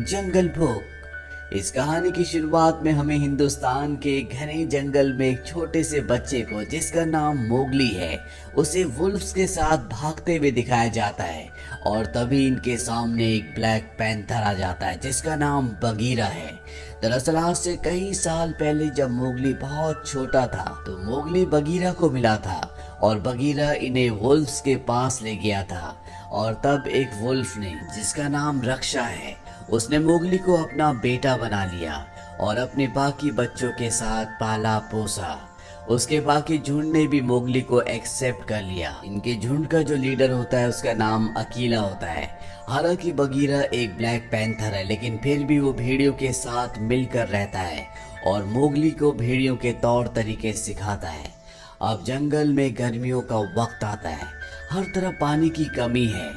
जंगल book. इस कहानी की शुरुआत में हमें हिंदुस्तान के घने जंगल में एक छोटे से बच्चे को, जिसका नाम मोगली है, उसे वुल्फ्स के साथ भागते हुए दिखाया जाता है। और तभी इनके सामने एक ब्लैक पैंथर आ जाता है जिसका नाम बगीरा है। दरअसल आज से कई साल पहले जब मोगली बहुत छोटा था तो मोगली बगीरा को मिला था और बगीरा इन्हें वुल्फ्स के पास ले गया था। और तब एक वुल्फ ने, जिसका नाम रक्षा है, उसने मोगली को अपना बेटा बना लिया और अपने बाकी बच्चों के साथ पाला पोसा। उसके बाकी झुंड ने भी मोगली को एक्सेप्ट कर लिया। इनके झुंड का जो लीडर होता है उसका नाम अकीला होता है। हालांकि बगीरा एक ब्लैक पैंथर है, लेकिन फिर भी वो भेड़ियों के साथ मिलकर रहता है और मोगली को भेड़ियों के तौर तरीके सिखाता है। अब जंगल में गर्मियों का वक्त आता है, हर तरफ पानी की कमी है,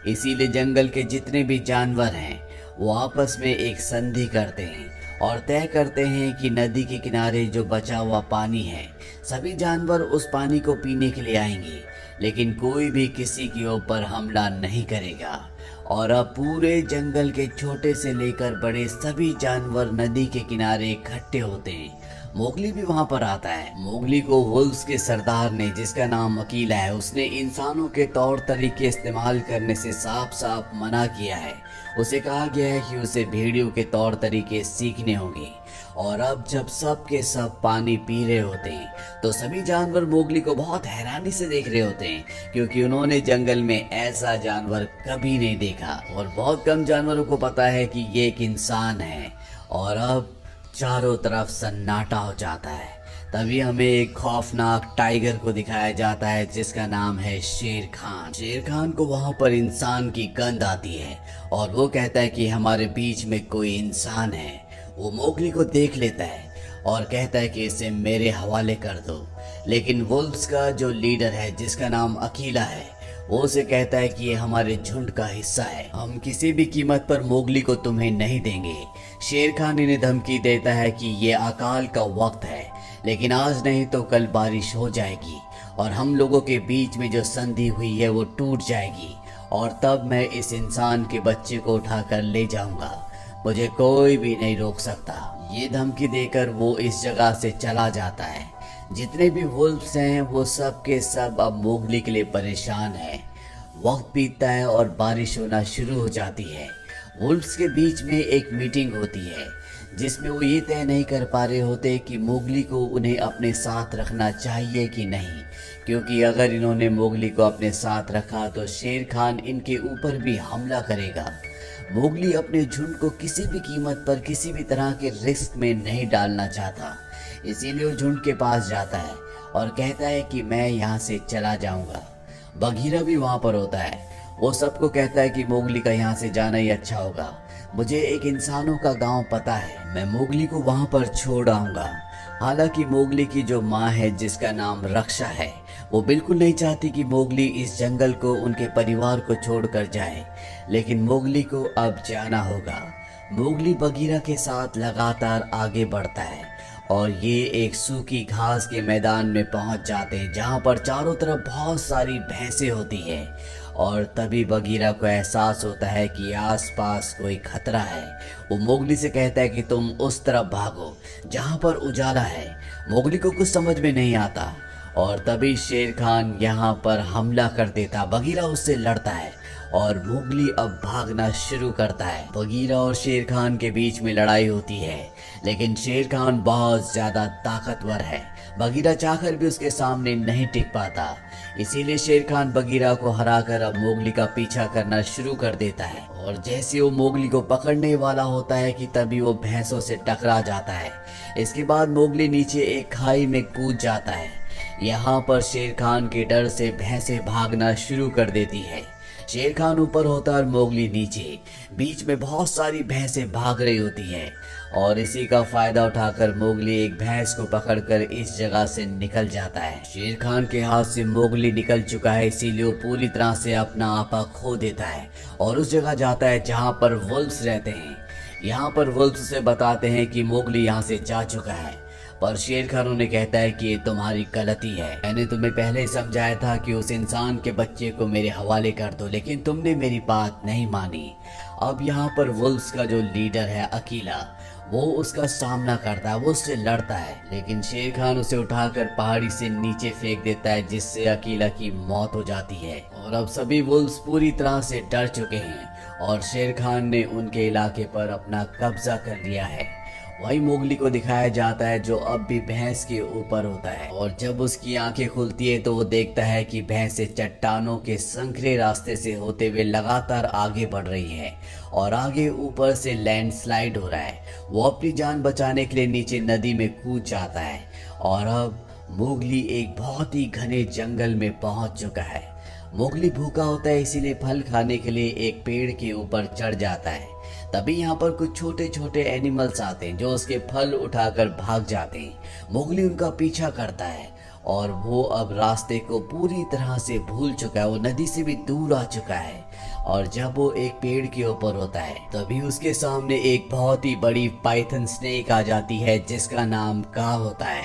इसीलिए जंगल के जितने भी जानवर हैं वो आपस में एक संधि करते हैं और तय करते हैं कि नदी के किनारे जो बचा हुआ पानी है, सभी जानवर उस पानी को पीने के लिए आएंगे, लेकिन कोई भी किसी के ऊपर हमला नहीं करेगा। और अब पूरे जंगल के छोटे से लेकर बड़े सभी जानवर नदी के किनारे इकट्ठे होते हैं। मोगली भी वहां पर आता है। मोगली को वुल्फ्स के सरदार ने, जिसका नाम अकीला है, उसने इंसानों के तौर तरीके इस्तेमाल करने से साफ साफ मना किया है। उसे कहा गया है कि उसे भेड़ियों के तौर तरीके सीखने होंगे। और अब जब सब के सब पानी पी रहे होते हैं तो सभी जानवर मोगली को बहुत हैरानी से देख रहे होते हैं, क्योंकि उन्होंने जंगल में ऐसा जानवर कभी नहीं देखा और बहुत कम जानवरों को पता है कि ये एक इंसान है। और अब चारों तरफ सन्नाटा हो जाता है। तभी हमें एक खौफनाक टाइगर को दिखाया जाता है जिसका नाम है शेर खान। शेर खान को वहां पर इंसान की गंध आती है और वो कहता है कि हमारे बीच में कोई इंसान है। वो मोगली को देख लेता है और कहता है कि इसे मेरे हवाले कर दो, लेकिन वुल्फ्स का जो लीडर है, जिसका नाम अकीला है, वो उसे कहता है कि ये हमारे झुंड का हिस्सा है, हम किसी भी कीमत पर मोगली को तुम्हें नहीं देंगे। शेर खान इन्हें धमकी देता है कि ये अकाल का वक्त है, लेकिन आज नहीं तो कल बारिश हो जाएगी और हम लोगों के बीच में जो संधि हुई है वो टूट जाएगी और तब मैं इस इंसान के बच्चे को उठाकर ले जाऊंगा, मुझे कोई भी नहीं रोक सकता। ये धमकी देकर वो इस जगह से चला जाता है। जितने भी वुल्फ्स हैं वो सब के सब अब मोगली के लिए परेशान हैं। वक्त बीतता है और बारिश होना शुरू हो जाती है। वुल्फ्स के बीच में एक मीटिंग होती है जिसमें वो ये तय नहीं कर पा रहे होते कि मोगली को उन्हें अपने साथ रखना चाहिए कि नहीं, क्योंकि अगर इन्होंने मोगली को अपने साथ रखा तो शेर खान इनके ऊपर भी हमला करेगा। मोगली अपने झुंड को किसी भी कीमत पर किसी भी तरह के रिस्क में नहीं डालना चाहता, इसीलिए वो झुंड के पास जाता है और कहता है कि मैं यहाँ से चला जाऊंगा। बगीरा भी वहाँ पर होता है। वो सबको कहता है कि मोगली का यहाँ से जाना ही अच्छा होगा। मुझे एक इंसानों का गांव पता है, मैं मोगली को वहाँ पर छोड़ आऊंगा। हालांकि मोगली की जो माँ है, जिसका नाम रक्षा है, वो बिल्कुल नहीं चाहती कि मोगली इस जंगल को, उनके परिवार को छोड़कर जाए, लेकिन मोगली को अब जाना होगा। मोगली बगीरा के साथ लगातार आगे बढ़ता है और ये एक सूखी घास के मैदान में पहुंच जाते हैं जहां पर चारों तरफ बहुत सारी भैंसें होती हैं। और तभी बगीरा को एहसास होता है कि आसपास कोई खतरा है। वो मोगली से कहता है कि तुम उस तरफ भागो जहां पर उजाला है। मोगली को कुछ समझ में नहीं आता और तभी शेर खान यहाँ पर हमला कर देता। बगीरा उससे लड़ता है और मोगली अब भागना शुरू करता है। बगीरा और शेर खान के बीच में लड़ाई होती है, लेकिन शेर खान बहुत ज्यादा ताकतवर है। बगीरा चाहकर भी उसके सामने नहीं टिक पाता, इसीलिए शेर खान बगीरा को हराकर अब मोगली का पीछा करना शुरू कर देता है। और जैसे वो मोगली को पकड़ने वाला होता है कि तभी वो भैंसों से टकरा जाता है। इसके बाद मोगली नीचे एक खाई में कूद जाता है। यहाँ पर शेर खान के डर से भैंसें भागना शुरू कर देती है। शेर खान ऊपर होता है और मोगली नीचे। बीच में बहुत सारी भैंसें भाग रही होती हैं और इसी का फायदा उठाकर मोगली एक भैंस को पकड़कर इस जगह से निकल जाता है। शेर खान के हाथ से मोगली निकल चुका है, इसीलिए वो पूरी तरह से अपना आपा खो देता है और उस जगह जाता है जहाँ पर वुल्फ्स रहते हैं। यहाँ पर वुल्फ्स से बताते हैं कि मोगली यहाँ से जा चुका है, पर शेर खान उन्हें कहता है कि ये तुम्हारी गलती है। मैंने तुम्हें पहले ही समझाया था कि उस इंसान के बच्चे को मेरे हवाले कर दो, लेकिन तुमने मेरी बात नहीं मानी। अब यहाँ पर वुल्फ्स का जो लीडर है अकीला, वो उसका सामना करता है, वो उससे लड़ता है, लेकिन शेर खान उसे उठाकर पहाड़ी से नीचे फेंक देता है, जिससे अकीला की मौत हो जाती है। और अब सभी वुल्फ्स पूरी तरह से डर चुके हैं और शेर खान ने उनके इलाके पर अपना कब्जा कर लिया है। वही मोगली को दिखाया जाता है जो अब भी भैंस के ऊपर होता है, और जब उसकी आंखें खुलती है तो वो देखता है कि भैंसें चट्टानों के संकरे रास्ते से होते हुए लगातार आगे बढ़ रही है और आगे ऊपर से लैंडस्लाइड हो रहा है। वो अपनी जान बचाने के लिए नीचे नदी में कूद जाता है और अब मोगली एक बहुत ही घने जंगल में पहुंच चुका है। मोगली भूखा होता है, इसीलिए फल खाने के लिए एक पेड़ के ऊपर चढ़ जाता है। तभी यहाँ पर कुछ छोटे छोटे एनिमल्स आते हैं जो उसके फल उठाकर भाग जाते हैं। मोगली उनका पीछा करता है और वो अब रास्ते को पूरी तरह से भूल चुका है, वो नदी से भी दूर आ चुका है। और जब वो एक पेड़ के ऊपर होता है तभी उसके सामने एक बहुत ही बड़ी पाइथन स्नेक आ जाती है जिसका नाम का होता है।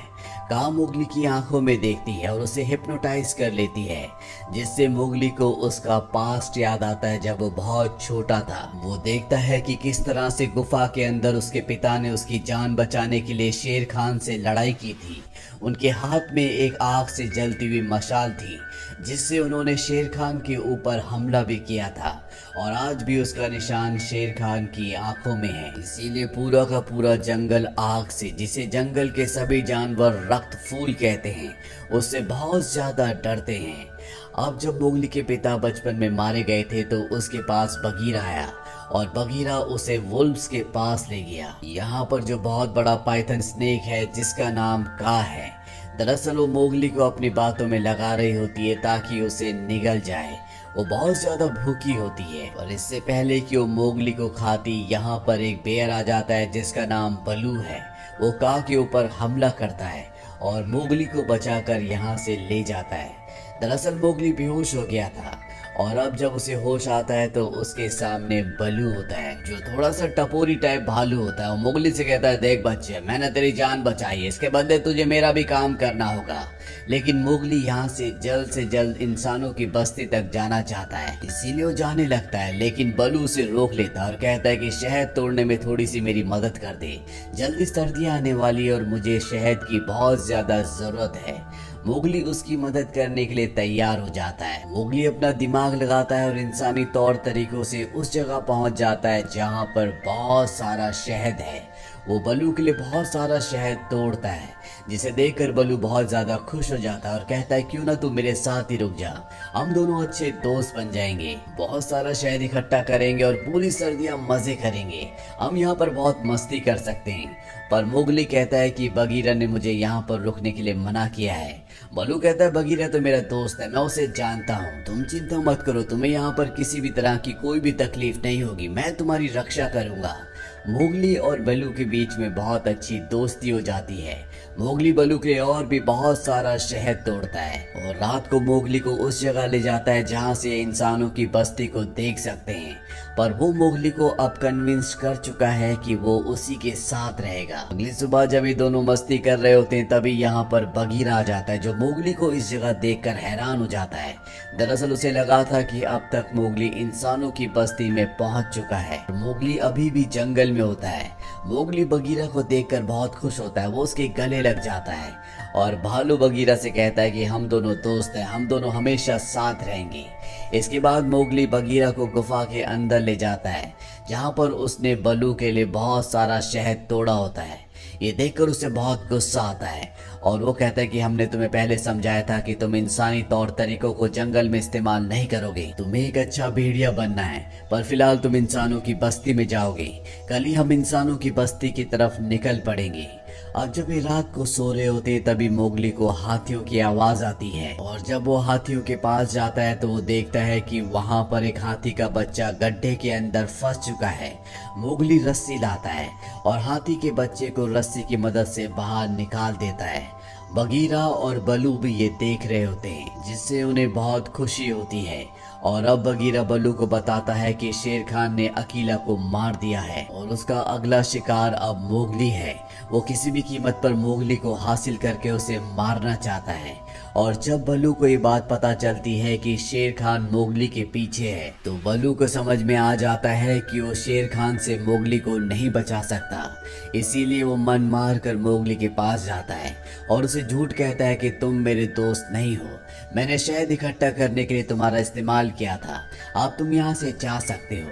का मोगली की आंखों में देखती है और उसे हिप्नोटाइज कर लेती है, जिससे मोगली को उसका पास्ट याद आता है जब वो बहुत छोटा था। वो देखता है कि किस तरह से गुफा के अंदर उसके पिता ने उसकी जान बचाने के लिए शेर खान से लड़ाई की थी। उनके हाथ में एक आग से जलती हुई मशाल थी जिससे उन्होंने शेर खान के ऊपर हमला भी किया था, और आज भी उसका निशान शेर खान की आंखों में है। इसीलिए पूरा का पूरा जंगल आग से, जिसे जंगल के सभी जानवर रक्त फूल कहते हैं, उससे बहुत ज्यादा डरते हैं। अब जब मोगली के पिता बचपन में मारे गए थे तो उसके पास बगीरा आया और बगीरा उसे वुल्फ्स के पास ले गया। यहाँ पर जो बहुत बड़ा पाइथन स्नेक है जिसका नाम का है, दरअसल वो मोगली को अपनी बातों में लगा रही होती है ताकि उसे निगल जाए। वो बहुत ज्यादा भूखी होती है और इससे पहले कि वो मोगली को खाती, यहाँ पर एक बेयर आ जाता है जिसका नाम बलू है। वो का के ऊपर हमला करता है और मोगली को बचाकर यहाँ से ले जाता है। दरअसल मोगली बेहोश हो गया था और अब जब उसे होश आता है तो उसके सामने बलू होता है जो थोड़ा सा टपोरी टाइप भालू होता है। वो मोगली से कहता है, देख बच्चे, मैंने तेरी जान बचाई है, इसके बदले तुझे मेरा भी काम करना होगा। लेकिन मोगली यहाँ से जल्द इंसानों की बस्ती तक जाना चाहता है, इसीलिए वो जाने लगता है। लेकिन बलू उसे रोक लेता है और कहता है कि शहद तोड़ने में थोड़ी सी मेरी मदद कर दे, जल्दी सर्दियाँ आने वाली है और मुझे शहद की बहुत ज्यादा जरूरत है। मोगली उसकी मदद करने के लिए तैयार हो जाता है। मोगली अपना दिमाग लगाता है और इंसानी तौर तरीकों से उस जगह पहुंच जाता है जहां पर बहुत सारा शहद है। वो बलू के लिए बहुत सारा शहद तोड़ता है, जिसे देखकर बलू बहुत ज्यादा खुश हो जाता है और कहता है, क्यों ना तू मेरे साथ ही रुक जा, हम दोनों अच्छे दोस्त बन जाएंगे, बहुत सारा शहद इकट्ठा करेंगे और पूरी सर्दियां मजे करेंगे, हम यहाँ पर बहुत मस्ती कर सकते हैं। पर मोगली कहता है कि बगीरा ने मुझे यहाँ पर रुकने के लिए मना किया है। बलू कहता है, बगीरा तो मेरा दोस्त है, मैं उसे जानता हूँ, तुम चिंता मत करो, तुम्हें यहाँ पर किसी भी तरह की कोई भी तकलीफ नहीं होगी, मैं तुम्हारी रक्षा करूंगा। मोगली और बलू के बीच में बहुत अच्छी दोस्ती हो जाती है। मोगली बलू के और भी बहुत सारा शहद तोड़ता है और रात को मोगली को उस जगह ले जाता है जहाँ से इंसानों की बस्ती को देख सकते हैं। पर वो मोगली को अब कन्विंस कर चुका है कि वो उसी के साथ रहेगा। अगली सुबह जब ये दोनों मस्ती कर रहे होते हैं तभी यहाँ पर बगीरा आ जाता है जो मोगली को इस जगह देखकर हैरान हो जाता है। दरअसल उसे लगा था कि अब तक मोगली इंसानों की बस्ती में पहुंच चुका है, मोगली अभी भी जंगल में होता है। मोगली बगीरा को देखकर बहुत खुश होता है, वो उसके गले लग जाता है और भालू बगीरा से कहता है कि हम दोनों दोस्त हैं, हम दोनों हमेशा साथ रहेंगे। इसके बाद मोगली बगीरा को गुफा के अंदर ले जाता है जहाँ पर उसने बलू के लिए बहुत सारा शहद तोड़ा होता है। ये देखकर उसे बहुत गुस्सा आता है और वो कहता है कि हमने तुम्हें पहले समझाया था कि तुम इंसानी तौर तरीकों को जंगल में इस्तेमाल नहीं करोगे, तुम्हें एक अच्छा भेड़िया बनना है, पर फिलहाल तुम इंसानों की बस्ती में जाओगे, कल ही हम इंसानों की बस्ती की तरफ निकल पड़ेंगे। अब जब ये रात को सो रहे होते तभी मोगली को हाथियों की आवाज आती है और जब वो हाथियों के पास जाता है तो वो देखता है कि वहां पर एक हाथी का बच्चा गड्ढे के अंदर फंस चुका है। मोगली रस्सी लाता है और हाथी के बच्चे को रस्सी की मदद से बाहर निकाल देता है। बगीरा और बलू भी ये देख रहे होते हैं जिससे उन्हें बहुत खुशी होती है और अब बगीरा बलू को बताता है कि शेर खान ने अकीला को मार दिया है और उसका अगला शिकार अब मोगली है। वो किसी भी कीमत पर मोगली को हासिल करके उसे मारना चाहता है और जब बल्लू को ये बात पता चलती है कि शेर खान मोगली के पीछे है तो बल्लू को समझ में आ जाता है कि वो शेर खान से मोगली को नहीं बचा सकता। इसीलिए वो मन मार कर मोगली के पास जाता है और उसे झूठ कहता है कि तुम मेरे दोस्त नहीं हो, मैंने शहद इकट्ठा करने के लिए तुम्हारा इस्तेमाल किया था, अब तुम यहाँ से जा सकते हो।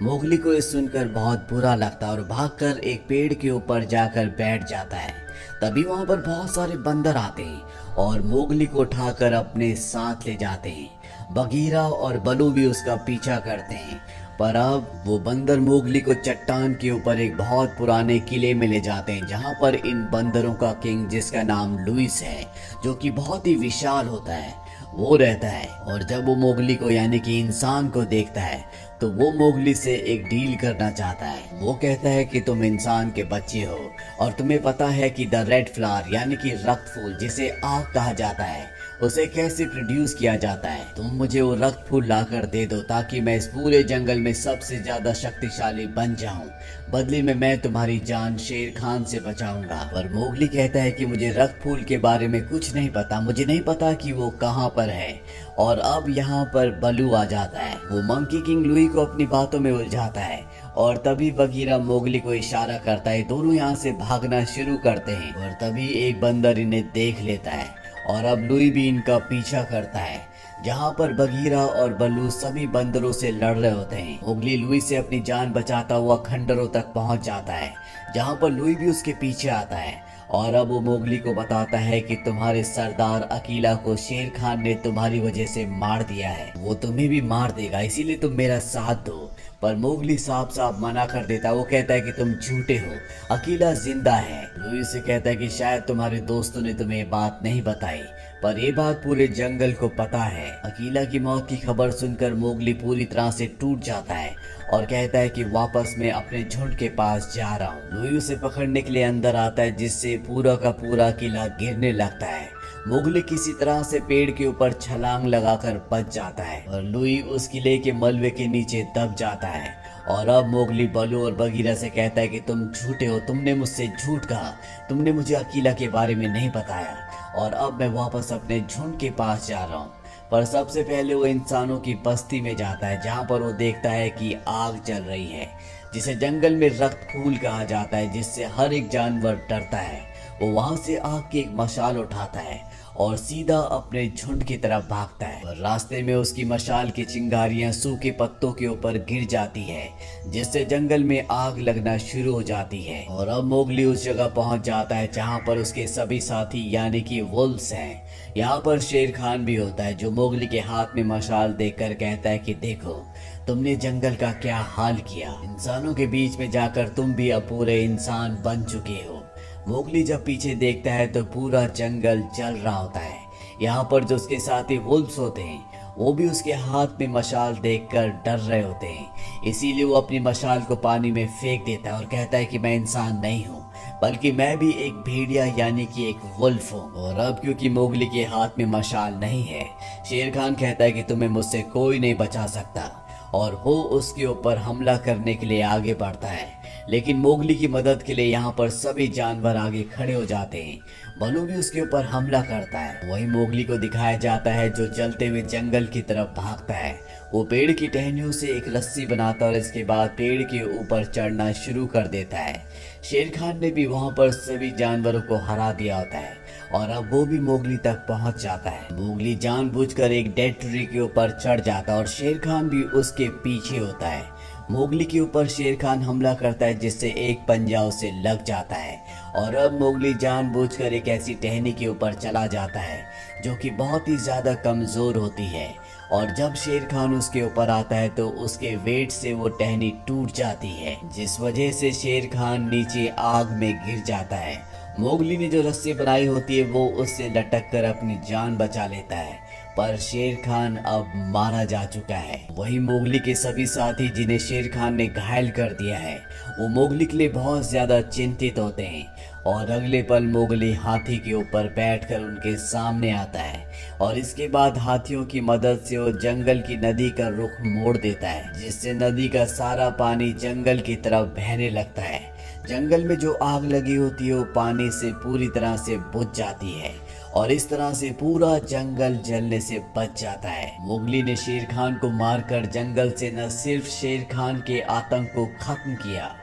मोगली को ये सुनकर बहुत बुरा लगता है और भागकर एक पेड़ के ऊपर जाकर बैठ जाता है। तभी वहां पर बहुत सारे बंदर आते हैं और मोगली को उठाकर अपने साथ ले जाते हैं। बगीरा और बलू भी उसका पीछा करते हैं, पर अब वो बंदर मोगली को चट्टान के ऊपर एक बहुत पुराने किले में ले जाते हैं जहां पर इन बंदरों का किंग, जिसका नाम लुइस है, जो कि बहुत ही विशाल होता है, वो रहता है। और जब वो मोगली को यानी कि इंसान को देखता है तो वो मोगली से एक डील करना चाहता है। वो कहता है कि तुम इंसान के बच्चे हो और तुम्हें पता है कि द रेड फ्लावर यानी कि रक्त फूल, जिसे आग कहा जाता है, उसे कैसे प्रोड्यूस किया जाता है। तुम मुझे वो रक्त फूल लाकर दे दो ताकि मैं इस पूरे जंगल में सबसे ज्यादा शक्तिशाली बन जाऊं। बदले में मैं तुम्हारी जान शेर खान से बचाऊंगा। पर मोगली कहता है कि मुझे रक्त फूल के बारे में कुछ नहीं पता, मुझे नहीं पता कि वो कहाँ पर है। और अब यहाँ पर बलू आ जाता है। वो मंकी किंग लुई को अपनी बातों में उलझाता है और तभी बगीरा मोगली को इशारा करता है। दोनों यहाँ से भागना शुरू करते हैं और तभी एक बंदर इन्हें देख लेता है और अब लुई भी इनका पीछा करता है। जहाँ पर बगीरा और बल्लू सभी बंदरों से लड़ रहे होते हैं। मोगली लुई से अपनी जान बचाता हुआ खंडरों तक पहुँच जाता है, जहाँ पर लुई भी उसके पीछे आता है। और अब वो मोगली को बताता है कि तुम्हारे सरदार अकीला को शेर खान ने तुम्हारी वजह से मार दिया है, वो तुम्हें भी मार देगा, इसीलिए तुम मेरा साथ दो। पर मोगली साफ साफ मना कर देता है। वो कहता है कि तुम झूठे हो, अकीला जिंदा है। लुई से कहता है कि शायद तुम्हारे दोस्तों ने तुम्हें ये बात नहीं बताई, पर ये बात पूरे जंगल को पता है। अकीला की मौत की खबर सुनकर मोगली पूरी तरह से टूट जाता है और कहता है कि वापस मैं अपने झुंड के पास जा रहा हूँ। लुई उसे पकड़ने के लिए अंदर आता है, जिससे पूरा का पूरा किला गिरने लगता है। मोगली किसी तरह से पेड़ के ऊपर छलांग लगाकर बच जाता है और लुई उस किले के मलबे के नीचे दब जाता है। और अब मोगली बलू और बगीरा से कहता है कि तुम झूठे हो, तुमने मुझसे झूठ कहा, तुमने मुझे अकीला के बारे में नहीं बताया और अब मैं वापस अपने झुंड के पास जा रहा हूँ। पर सबसे पहले वो इंसानों की बस्ती में जाता है, जहाँ पर वो देखता है कि आग जल रही है, जिसे जंगल में रक्त फूल कहा जाता है, जिससे हर एक जानवर डरता है। वो वहां से आग की एक मशाल उठाता है और सीधा अपने झुंड की तरफ भागता है। और रास्ते में उसकी मशाल की चिंगारियां सूखे पत्तों के ऊपर गिर जाती है, जिससे जंगल में आग लगना शुरू हो जाती है। और अब मोगली उस जगह पहुंच जाता है जहां पर उसके सभी साथी यानी कि वुल्व्स हैं। यहाँ पर शेर खान भी होता है, जो मोगली के हाथ में मशाल देखकर कहता है कि देखो तुमने जंगल का क्या हाल किया, इंसानों के बीच में जाकर तुम भी अब पूरे इंसान बन चुके हो। मोगली जब पीछे देखता है तो पूरा जंगल जल रहा होता है। यहाँ पर जो उसके साथी वुल्व्स होते हैं वो भी उसके हाथ में मशाल देखकर डर रहे होते हैं, इसीलिए वो अपनी मशाल को पानी में फेंक देता है और कहता है कि मैं इंसान नहीं हूँ, बल्कि मैं भी एक भेड़िया यानी कि एक वुल्फ हूँ। और अब क्योंकि मोगली के हाथ में मशाल नहीं है, शेर खान कहता है कि तुम्हें मुझसे कोई नहीं बचा सकता और वो उसके ऊपर हमला करने के लिए आगे बढ़ता है। लेकिन मोगली की मदद के लिए यहाँ पर सभी जानवर आगे खड़े हो जाते हैं। बलू भी उसके ऊपर हमला करता है। वही मोगली को दिखाया जाता है जो जलते हुए जंगल की तरफ भागता है। वो पेड़ की टहनियों से एक रस्सी बनाता है और इसके बाद पेड़ के ऊपर चढ़ना शुरू कर देता है। शेर खान ने भी वहाँ पर सभी जानवरों को हरा दिया होता है और अब वो भी मोगली तक पहुँच जाता है। मोगली जानबूझकर एक डेड ट्री के ऊपर चढ़ जाता है और शेर खान भी उसके पीछे होता है। मोगली के ऊपर शेर खान हमला करता है, जिससे एक पंजा उसे लग जाता है और अब मोगली जानबूझकर एक ऐसी टहनी के ऊपर चला जाता है जो कि बहुत ही ज्यादा कमजोर होती है। और जब शेर खान उसके ऊपर आता है तो उसके वेट से वो टहनी टूट जाती है, जिस वजह से शेर खान नीचे आग में गिर जाता है। मोगली ने जो रस्सी बनाई होती है वो उससे लटक कर अपनी जान बचा लेता है, पर शेर खान अब मारा जा चुका है। वही मोगली के सभी साथी जिन्हें शेर खान ने घायल कर दिया है वो मोगली के लिए बहुत ज्यादा चिंतित होते हैं और अगले पल मोगली हाथी के ऊपर बैठकर उनके सामने आता है और इसके बाद हाथियों की मदद से वो जंगल की नदी का रुख मोड़ देता है, जिससे नदी का सारा पानी जंगल की तरफ बहने लगता है। जंगल में जो आग लगी होती है वो पानी से पूरी तरह से बुझ जाती है और इस तरह से पूरा जंगल जलने से बच जाता है। मोगली ने शेर खान को मारकर जंगल से न सिर्फ शेर खान के आतंक को खत्म किया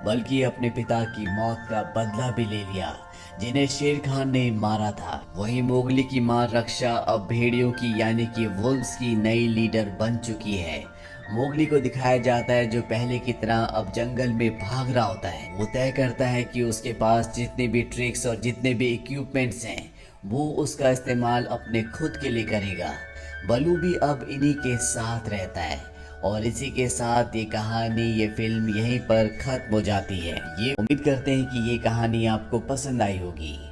बल्कि अपने पिता की मौत का बदला भी ले लिया जिन्हें शेर खान ने मारा था। वहीं मोगली की मां रक्षा अब भेड़ियों की यानी कि वुल्व्स की नई लीडर बन चुकी है। मोगली को दिखाया जाता है जो पहले की तरह अब जंगल में भाग रहा होता है। वो तय करता है कि उसके पास जितने भी ट्रिक्स और जितने भी इक्विपमेंट्स हैं वो उसका इस्तेमाल अपने खुद के लिए करेगा। बलू भी अब इन्हीं के साथ रहता है और इसी के साथ ये कहानी, ये फिल्म यहीं पर खत्म हो जाती है। ये उम्मीद करते हैं कि ये कहानी आपको पसंद आई होगी।